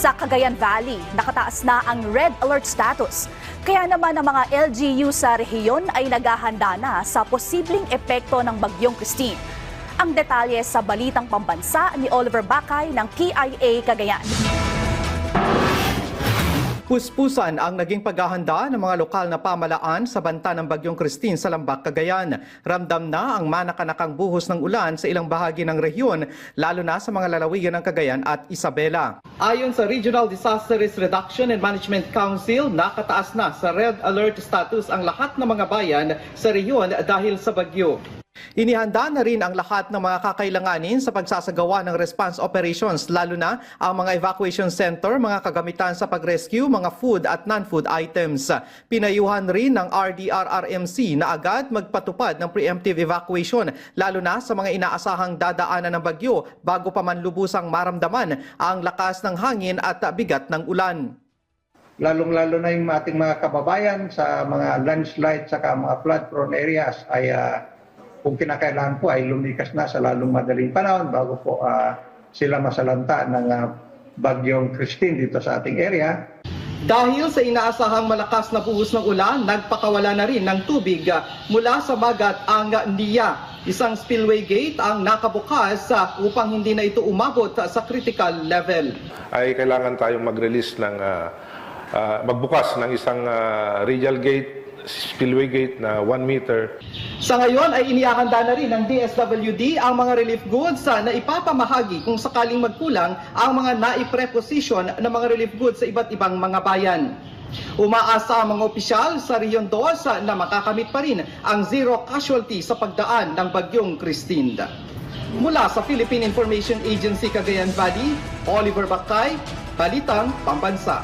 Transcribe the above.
Sa Cagayan Valley, nakataas na ang red alert status. Kaya naman ang mga LGU sa rehiyon ay naghahanda na sa posibleng epekto ng Bagyong Christine. Ang detalye sa Balitang Pambansa ni Oliver Bakay ng PIA Cagayan. Puspusan ang naging paghahanda ng mga lokal na pamalaan sa banta ng Bagyong Christine sa Lambak, Cagayan. Ramdam na ang manakanakang buhos ng ulan sa ilang bahagi ng rehiyon, lalo na sa mga lalawigan ng Cagayan at Isabela. Ayon sa Regional Disaster Risk Reduction and Management Council, nakataas na sa red alert status ang lahat ng mga bayan sa rehiyon dahil sa bagyo. Inihanda na rin ang lahat ng mga kakailanganin sa pagsasagawa ng response operations, lalo na ang mga evacuation center, mga kagamitan sa pag-rescue, mga food at non-food items. Pinayuhan rin ng RDRRMC na agad magpatupad ng preemptive evacuation, lalo na sa mga inaasahang dadaanan ng bagyo bago pa man lubusang maramdaman ang lakas ng hangin at bigat ng ulan. Lalong-lalo na yung ating mga kababayan sa mga landslide saka mga flood-prone areas ay kung kinakailangan po ay lumikas na sa lalong madaling panahon bago po sila masalanta ng Bagyong Christine dito sa ating area. Dahil sa inaasahang malakas na buhos ng ulan, nagpakawala na rin ng tubig mula sa Bagat ang NIA. Isang spillway gate ang nakabukas upang hindi na ito umabot sa critical level. Ay kailangan tayong mag-release ng magbukas ng isang radial gate, spillway gate na 1 meter. Sa ngayon ay inihahanda na rin ng DSWD ang mga relief goods na ipapamahagi kung sakaling magkulang ang mga naipreposition na mga relief goods sa iba't ibang mga bayan. Umaasa ang mga opisyal sa Region 2 na makakamit pa rin ang zero casualty sa pagdaan ng Bagyong Christine. Mula sa Philippine Information Agency Cagayan Valley, Oliver Bakay, Balitang Pambansa.